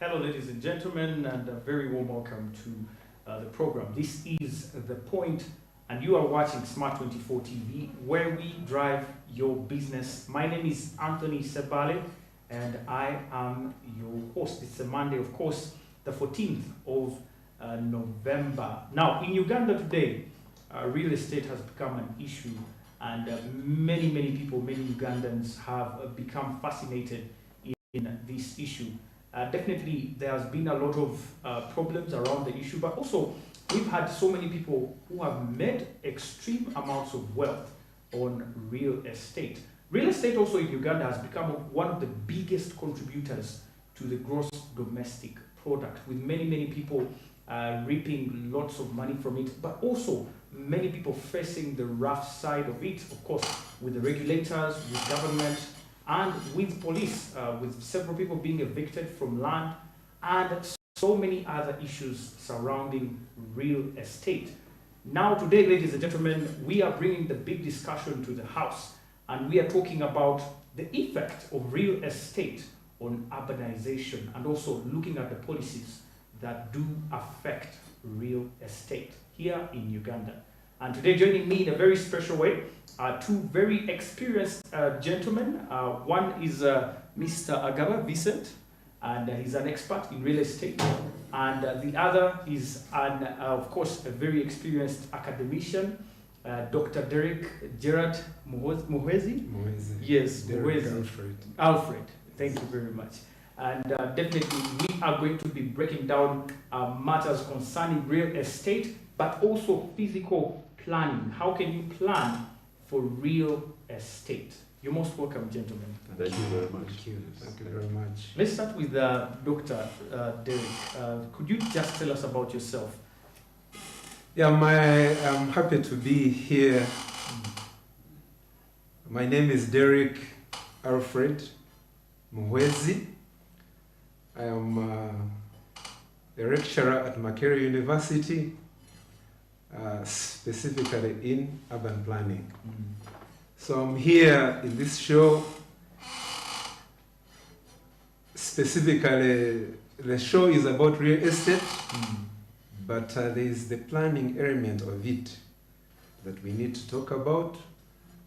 Hello, ladies and gentlemen, and a very warm welcome to the program. This is The Point, and you are watching SMART24 TV, where we drive your business. My name is Anthony Sebale, and I am your host. It's a Monday, of course, the 14th of November. Now, in Uganda today, real estate has become an issue, and many people, many Ugandans have become fascinated in this issue. Definitely, there has been a lot of problems around the issue, but also we've had so many people who have made extreme amounts of wealth on real estate. Real estate also in Uganda has become one of the biggest contributors to the gross domestic product, with many people reaping lots of money from it, but also many people facing the rough side of it, of course, with the regulators, with government, and with police, with several people being evicted from land, and so many other issues surrounding real estate. Now today, ladies and gentlemen, we are bringing the big discussion to the house, and we are talking about the effect of real estate on urbanization, and also looking at the policies that do affect real estate here in Uganda. And today, joining me in a very special way are two very experienced gentlemen. One is Mr. Agaba Vincent, and he's an expert in real estate. And the other is, of course, a very experienced academician, Dr. Derek Gerard Muhwezi. Yes, Muhwezi. Alfred. Thank you very much. And definitely, we are going to be breaking down matters concerning real estate, but also physical planning. How can you plan for real estate? You're most welcome, gentlemen. Thank you very much. Thank you very much. Let's start with Dr. Derek. Could you just tell us about yourself? Yeah, I'm happy to be here. My name is Derek Alfred Muhwezi. I am a lecturer at Makerere University, specifically in urban planning. So I'm here in this show. Specifically, the show is about real estate, but there is the planning element of it that we need to talk about,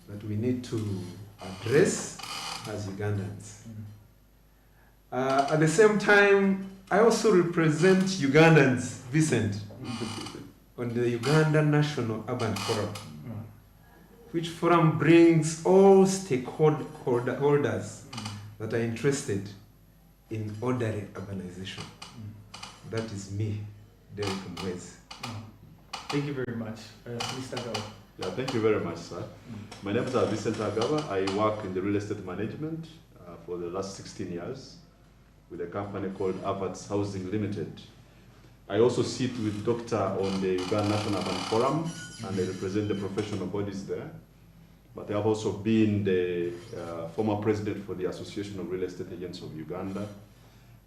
that we need to address as Ugandans. At the same time, I also represent Ugandans, Vincent, on the Uganda National Urban Forum, which forum brings all stakeholders that are interested in orderly urbanization. That is me, Derek Muhwezi. Thank you very much, Mr. Agaba. Yeah, thank you very much, sir. My name is Vincent Agaba. I work in the real estate management for the last 16 years with a company called Avats Housing Limited. I also sit with Doctor on the Uganda National Urban Forum, and I represent the professional bodies there. But I have also been the former president for the Association of Real Estate Agents of Uganda,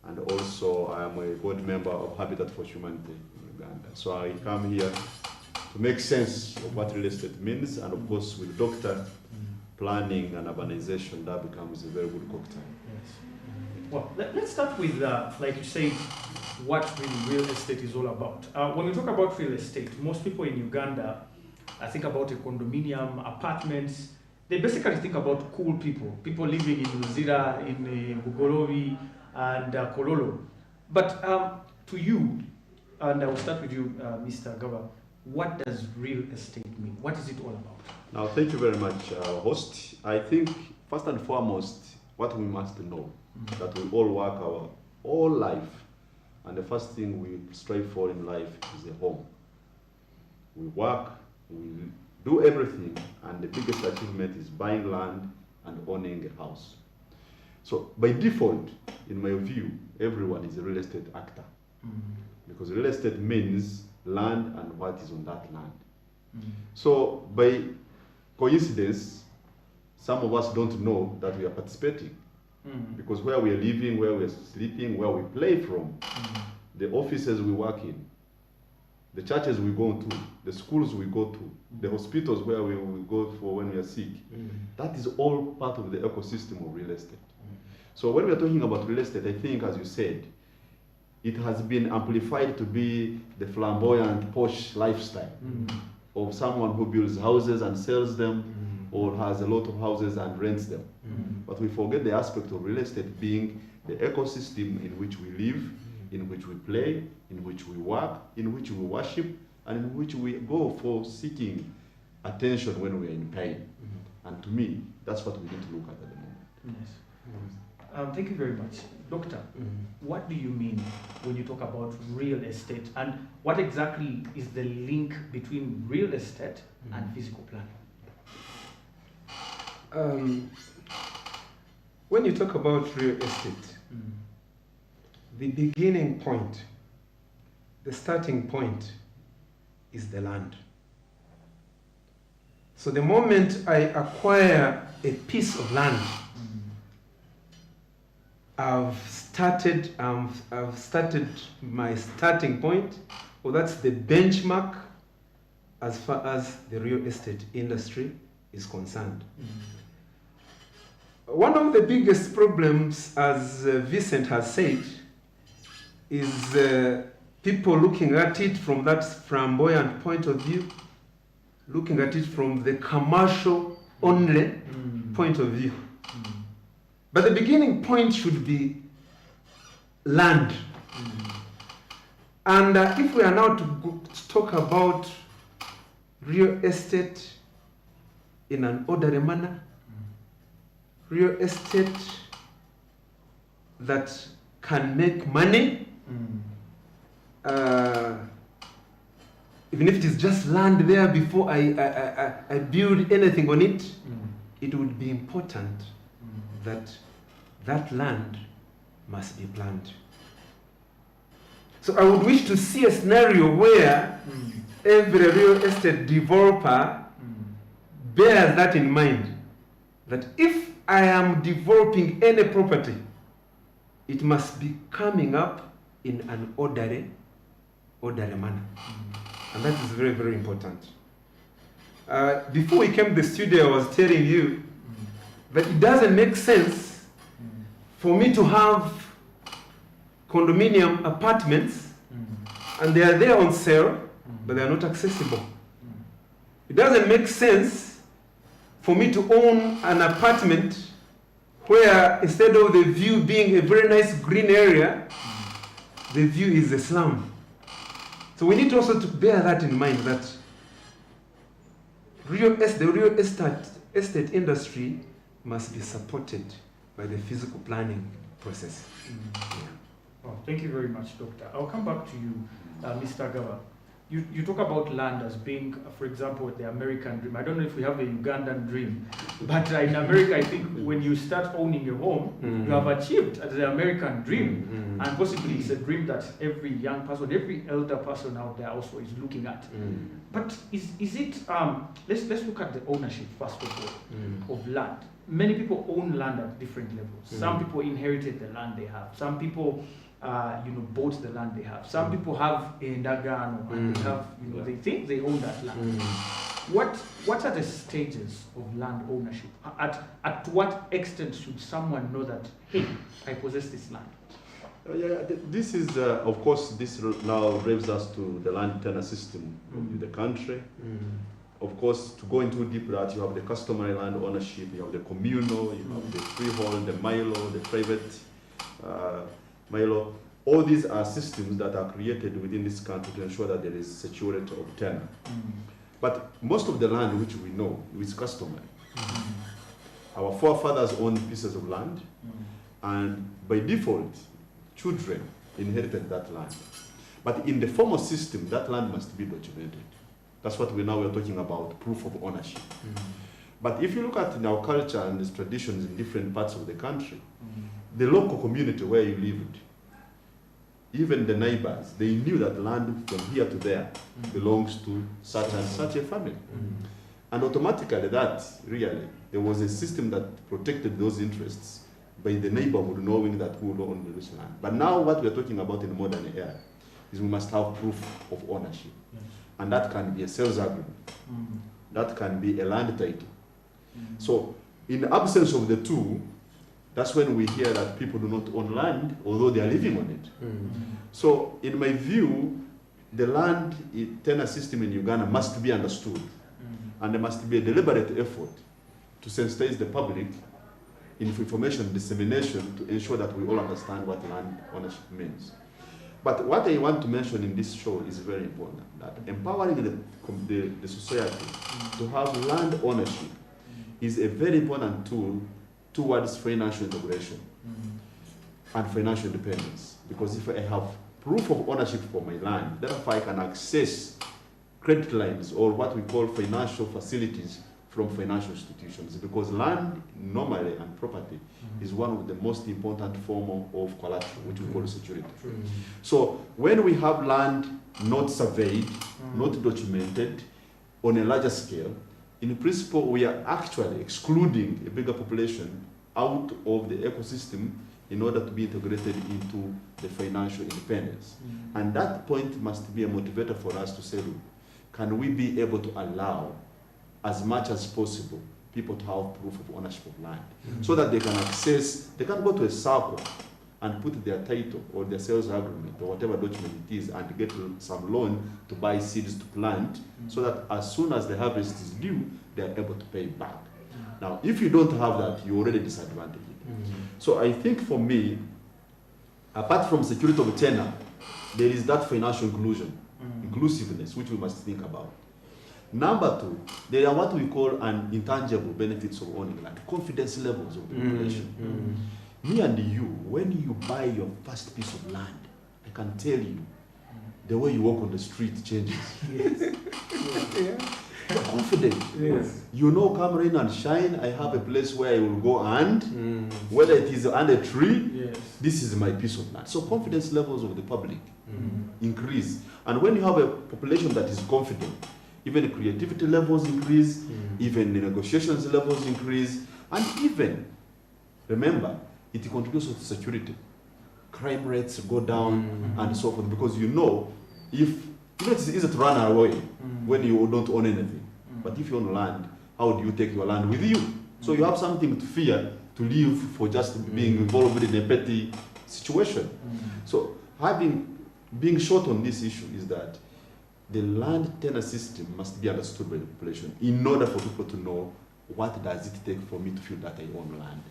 and also I am a board member of Habitat for Humanity in Uganda. So I come here to make sense of what real estate means, and of course with Doctor, planning and urbanization, that becomes a very good cocktail. Yes. Well, let's start with, like you said, what really real estate is all about. When we talk about real estate, most people in Uganda think about a condominium, apartments. They basically think about cool people living in Luzira, in Bugorovi, and Kololo. But to you, and I will start with you, Mr. Agaba, what does real estate mean? What is it all about? Now, thank you very much, host. I think, first and foremost, what we must know, that we all work our whole life, and the first thing we strive for in life is a home. We work, we do everything, and the biggest achievement is buying land and owning a house. So by default, in my view, everyone is a real estate actor, because real estate means land and what is on that land. So by coincidence, some of us don't know that we are participating, because where we are living, where we are sleeping, where we play from, the offices we work in, the churches we go to, the schools we go to, the hospitals where we go for when we are sick, that is all part of the ecosystem of real estate. So when we are talking about real estate, I think, as you said, it has been amplified to be the flamboyant, posh lifestyle of someone who builds houses and sells them, or has a lot of houses and rents them. But we forget the aspect of real estate being the ecosystem in which we live, in which we play, in which we work, in which we worship, and in which we go for seeking attention when we are in pain. And to me, that's what we need to look at the moment. Yes. Thank you very much. Doctor, what do you mean when you talk about real estate, and what exactly is the link between real estate and physical planning? When you talk about real estate, the beginning point, the starting point is the land. So the moment I acquire a piece of land, I've started my starting point, or that's the benchmark as far as the real estate industry is concerned. One of the biggest problems, as Vincent has said, is people looking at it from that flamboyant point of view, looking at it from the commercial only point of view. But the beginning point should be land. And if we are now to talk about real estate in an orderly manner, real estate that can make money, even if it is just land there before I build anything on it, it would be important that that land must be planned. So I would wish to see a scenario where every real estate developer bears that in mind, that if I am developing any property, it must be coming up in an orderly manner. And that is very, very important. Before we came to the studio, I was telling you that it doesn't make sense for me to have condominium apartments and they are there on sale, but they are not accessible. It doesn't make sense for me to own an apartment where instead of the view being a very nice green area, the view is a slum. So we need also to bear that in mind, that the real estate industry must be supported by the physical planning process. Well, thank you very much, Doctor. I'll come back to you, Mr. Gaba. You talk about land as being, for example, the American dream. I don't know if we have a Ugandan dream, but in America, I think when you start owning your home, you have achieved the American dream. And possibly it's a dream that every young person, every elder person out there also is looking at. But is it, let's look at the ownership, first of all, of land. Many people own land at different levels. Some people inherited the land they have. Some people bought the land they have. Some people have a ndagano and they have, they think they own that land. What are the stages of land ownership? At what extent should someone know that, hey, I possess this land? This is, of course, this now brings us to the land tenure system of the country. Of course, to go into deep that, you have the customary land ownership, you have the communal, you have the freehold, the milo, the private milo. All these are systems that are created within this country to ensure that there is security of tenure. But most of the land which we know is customary. Our forefathers owned pieces of land, and by default, children inherited that land. But in the formal system, that land must be documented. That's what we're talking about, proof of ownership. But if you look at in our culture and its traditions in different parts of the country, the local community where you lived, even the neighbors, they knew that land from here to there belongs to such and such a family. And automatically there was a system that protected those interests by the neighborhood knowing that who owned this land. But now what we're talking about in the modern era is we must have proof of ownership. And that can be a sales agreement. That can be a land title. So in absence of the two, That's when we hear that people do not own land, although they are living on it. So, in my view, the land tenure system in Uganda must be understood, and there must be a deliberate effort to sensitize the public in information dissemination to ensure that we all understand what land ownership means. But what I want to mention in this show is very important, that empowering the society to have land ownership is a very important tool towards financial integration and financial independence. Because if I have proof of ownership for my land, therefore I can access credit lines or what we call financial facilities from financial institutions, because land normally and property is one of the most important form of collateral, which we call security. So when we have land not surveyed, not documented on a larger scale, in principle we are actually excluding a bigger population out of the ecosystem in order to be integrated into the financial independence. And that point must be a motivator for us to say, look, can we be able to allow as much as possible people to have proof of ownership of land, so that they can access, they can go to a circle and put their title or their sales agreement or whatever document it is and get some loan to buy seeds to plant, so that as soon as the harvest is due, they are able to pay back. Now, if you don't have that, you're already disadvantaged. So I think for me, apart from security of tenure, there is that financial inclusiveness, which we must think about. Number two, there are what we call an intangible benefits of owning land, confidence levels of the population. Me and you, when you buy your first piece of land, I can tell you, the way you walk on the street changes. You're confident. Yes. You know, come rain and shine, I have a place where I will go and, whether it is under a tree, this is my piece of land. So confidence levels of the public increase. And when you have a population that is confident, even creativity levels increase, even the negotiations levels increase, and even, remember, it contributes to security. Crime rates go down and so forth, because you know, it's easy to run away when you don't own anything. But if you own land, how do you take your land with you? So you have something to fear to live for just being involved in a petty situation. So being short on this issue is that the land tenure system must be understood by the population in order for people to know what does it take for me to feel that I own land.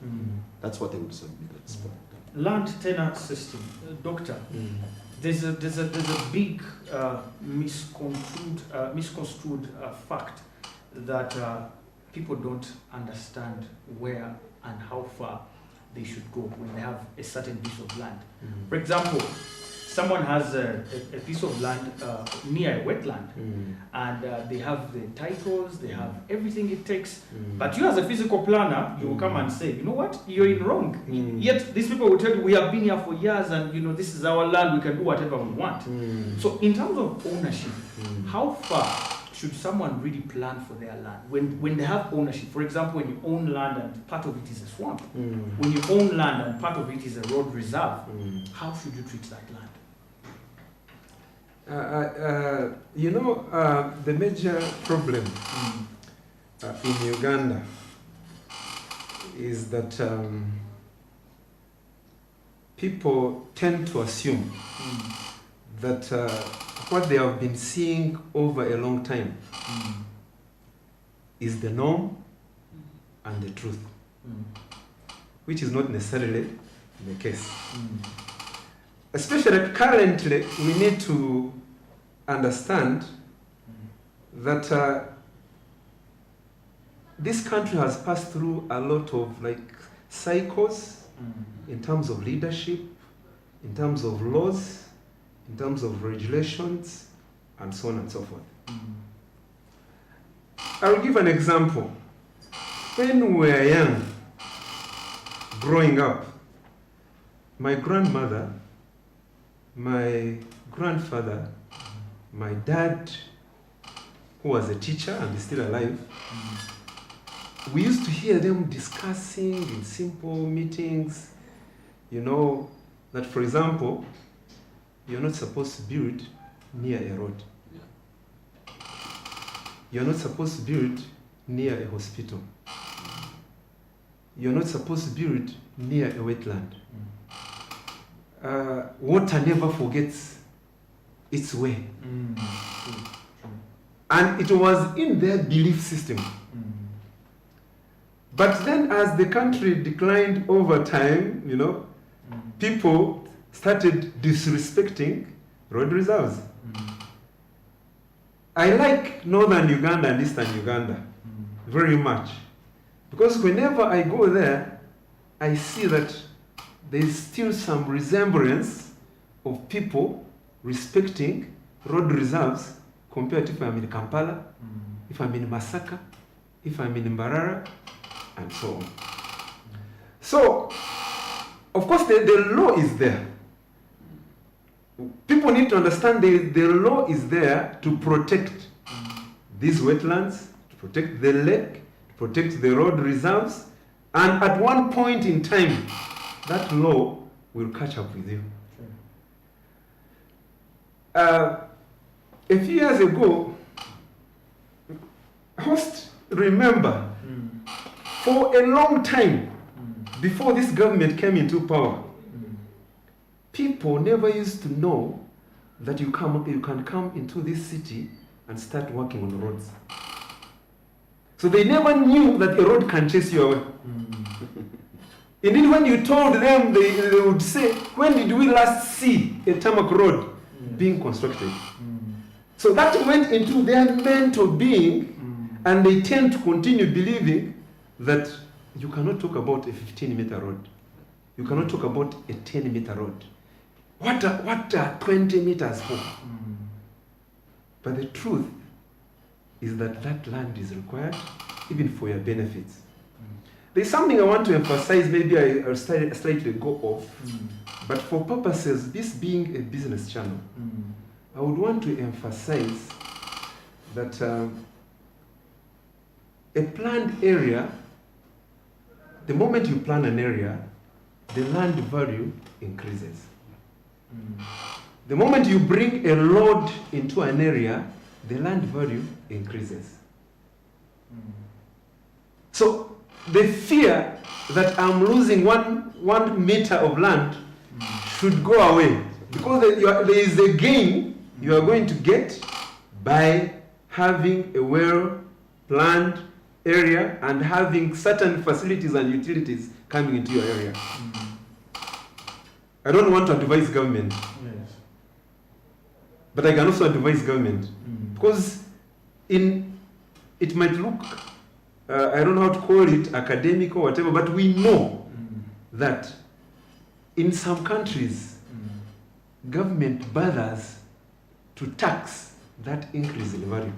That's what I would submit at this point. Land tenure system, Doctor. There's a big misconstrued fact that people don't understand where and how far they should go when they have a certain piece of land. For example, someone has a piece of land near a wetland, and they have the titles, they have everything it takes, but you as a physical planner, you will come and say, you know what, you're in wrong. Yet these people will tell you, we have been here for years, and you know, this is our land, we can do whatever we want. So in terms of ownership, how far should someone really plan for their land? When they have ownership, for example, when you own land and part of it is a swamp, when you own land and part of it is a road reserve, how should you treat that land? The major problem in Uganda is that people tend to assume that what they have been seeing over a long time is the norm and the truth, which is not necessarily the case. Especially currently, we need to understand that this country has passed through a lot of cycles in terms of leadership, in terms of laws, in terms of regulations, and so on and so forth. I'll give an example. When we were young, growing up, my grandmother, my grandfather, my dad, who was a teacher and is still alive, we used to hear them discussing in simple meetings, that, for example, you're not supposed to build near a road. You're not supposed to build near a hospital. you're not supposed to build near a wetland. Water never forgets its way. True. And it was in their belief system. But then as the country declined over time, people started disrespecting road reserves. I like northern Uganda and eastern Uganda very much. Because whenever I go there, I see that there's still some resemblance of people respecting road reserves compared to if I'm in Kampala, if I'm in Masaka, if I'm in Mbarara, and so on. So, of course, the law is there. People need to understand the law is there to protect these wetlands, to protect the lake, to protect the road reserves, and at one point in time, that law will catch up with you. A few years ago, host, remember, for a long time, before this government came into power, people never used to know that you can come into this city and start working on roads. So they never knew that a road can chase you away. Indeed, when you told them, they would say, when did we last see a tarmac road being constructed? So that went into their mental being, and they tend to continue believing that you cannot talk about a 15-meter road. You cannot talk about a 10-meter road. What are 20 meters for? But the truth is that that land is required even for your benefits. There's something I want to emphasize, maybe I'll slightly go off, but for purposes, this being a business channel, I would want to emphasize that a planned area, the moment you plan an area, the land value increases. The moment you bring a load into an area, the land value increases. So the fear that I'm losing one meter of land should go away, because there is a gain you are going to get by having a well-planned area and having certain facilities and utilities coming into your area. I don't want to advise government, but I can also advise government, because it might look, I don't know how to call it, academic or whatever, but we know that in some countries, government bothers to tax that increase in value.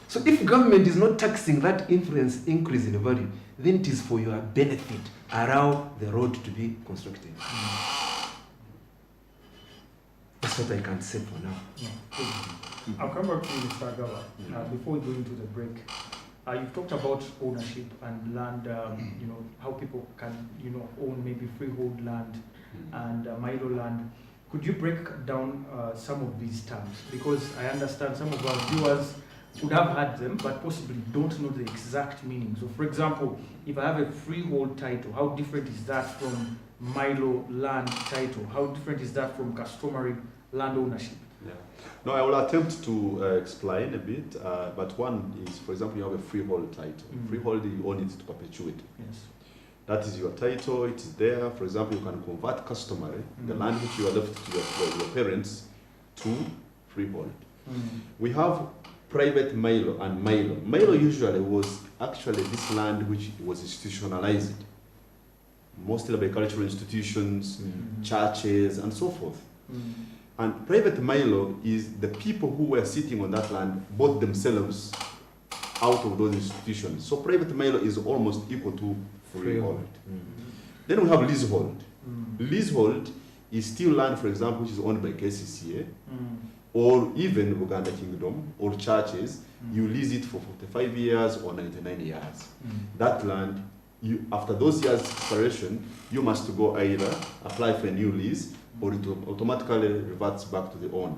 So if government is not taxing that increase in value, then it is for your benefit. Allow the road to be constructed. That's what I can say for now. I'll come back to you, Mr. Agawa. Before we go into the break, you've talked about ownership and land, how people can, own maybe freehold land and Milo land. Could you break down some of these terms? Because I understand some of our viewers would have had them, but possibly don't know the exact meaning. So, for example, if I have a freehold title, how different is that from Milo land title? How different is that from customary land ownership? No, I will attempt to explain a bit, but one is, for example, you have a freehold title. Freehold, you own it to perpetuity. Yes. That is your title, it is there. For example, you can convert customary, the land which you are left to your parents, to freehold. We have private Milo and Milo. Milo usually was actually this land which was institutionalized, mostly by cultural institutions, churches, and so forth. And private Milo is the people who were sitting on that land bought themselves out of those institutions. So private Milo is almost equal to freehold. Then we have leasehold. Leasehold is still land, for example, which is owned by KCCA, or even Uganda Kingdom, or churches. You lease it for 45 years or 99 years. That land, after those years' expiration, you must go either apply for a new lease, or it automatically reverts back to the owner.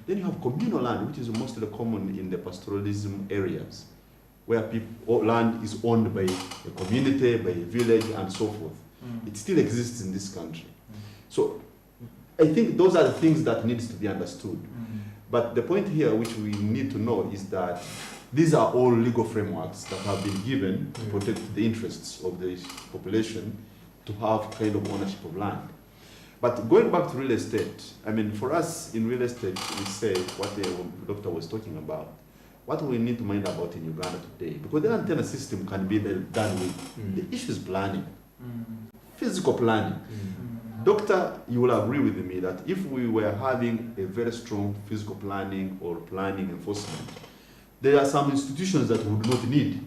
Then you have communal land, which is mostly common in the pastoralism areas. where land is owned by a community, by a village, and so forth. It still exists in this country. So I think those are the things that needs to be understood. But the point here which we need to know is that these are all legal frameworks that have been given to protect the interests of the population to have kind of ownership of land. But going back to real estate, I mean, for us in real estate, we say what the doctor was talking about. What we need to mind about in Uganda today, because the antenna system can be done with, the issue is planning, physical planning. Doctor, you will agree with me that if we were having a very strong physical planning or planning enforcement, there are some institutions that would not need.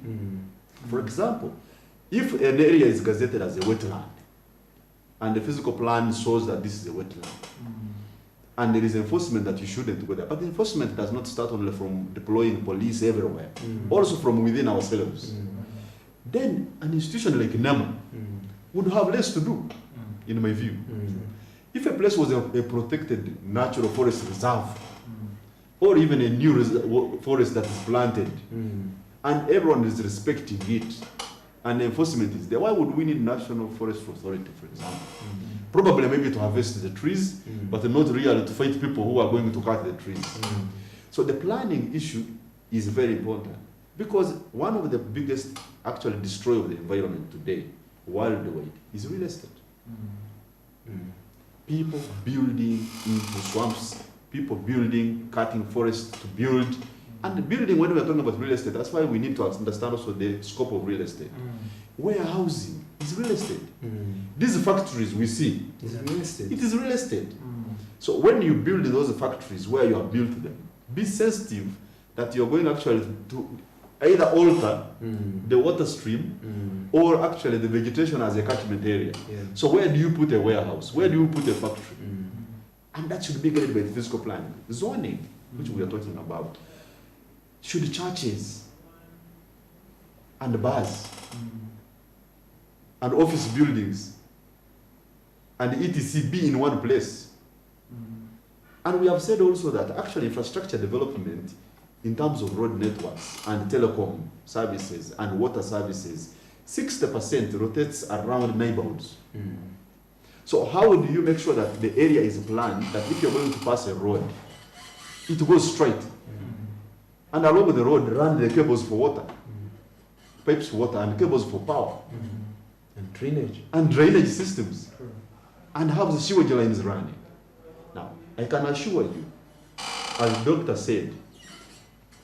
For example, if an area is gazetted as a wetland, and the physical plan shows that this is a wetland, and there is enforcement that you shouldn't go there, but the enforcement does not start only from deploying police everywhere, also from within ourselves. Then an institution like NEMA would have less to do, in my view. If a place was a protected natural forest reserve, or even a new forest that is planted, and everyone is respecting it, and enforcement is there, why would we need National Forest Authority, for example? Probably maybe to harvest the trees, but not really to fight people who are going to cut the trees. So the planning issue is very important, because one of the biggest actually destroyers of the environment today, worldwide, is real estate. People building into swamps, people building, cutting forests to build, and building, when we are talking about real estate, that's why we need to understand also the scope of real estate. Warehousing is real estate. These factories we see, It's real estate. it is real estate. So when you build those factories where you have built them, be sensitive that you're going actually to either alter the water stream or actually the vegetation as a catchment area. So where do you put a warehouse? Where do you put a factory? And that should be guided by the physical planning. Zoning, which we are talking about. Should churches and bars and office buildings and etc. be in one place? And we have said also that actually infrastructure development in terms of road networks and telecom services and water services, 60% rotates around neighborhoods. So how do you make sure that the area is planned, that if you're going to pass a road, it goes straight? And along the road run the cables for water, pipes for water and cables for power. And drainage. And drainage systems. And have the sewage lines running. Now, I can assure you, as the doctor said,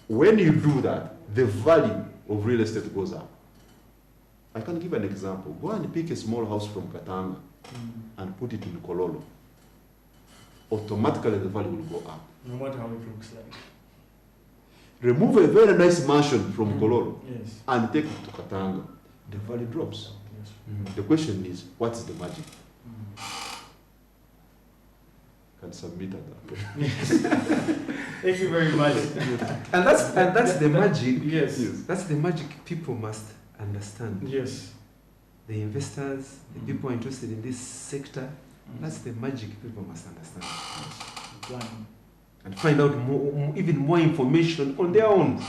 when you do that, the value of real estate goes up. I can give an example. Go and pick a small house from Katanga and put it in Kololo. Automatically the value will go up. No matter how it looks like. Remove a very nice mansion from Kololo Yes. and take it to Katanga. The value drops. Yes. The question is, what's the magic? Can submit that. Thank you very much. And that's the magic. Yes. That's the magic people must understand. Yes. The investors, the people interested in this sector, that's the magic people must understand. Planning. And find out even more information on their own.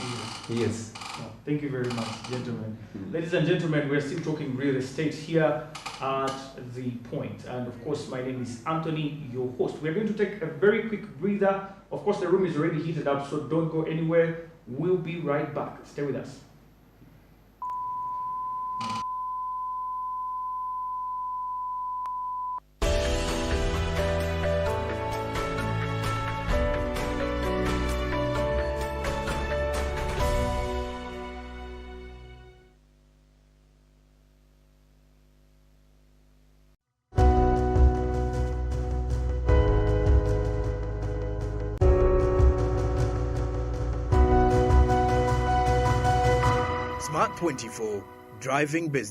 Yes. Well, thank you very much, gentlemen. Ladies and gentlemen, we're still talking real estate here at The Point. And of course, my name is Anthony, your host. We're going to take a very quick breather. Of course, the room is already heated up, so don't go anywhere. We'll be right back. Stay with us. SMART24, driving business.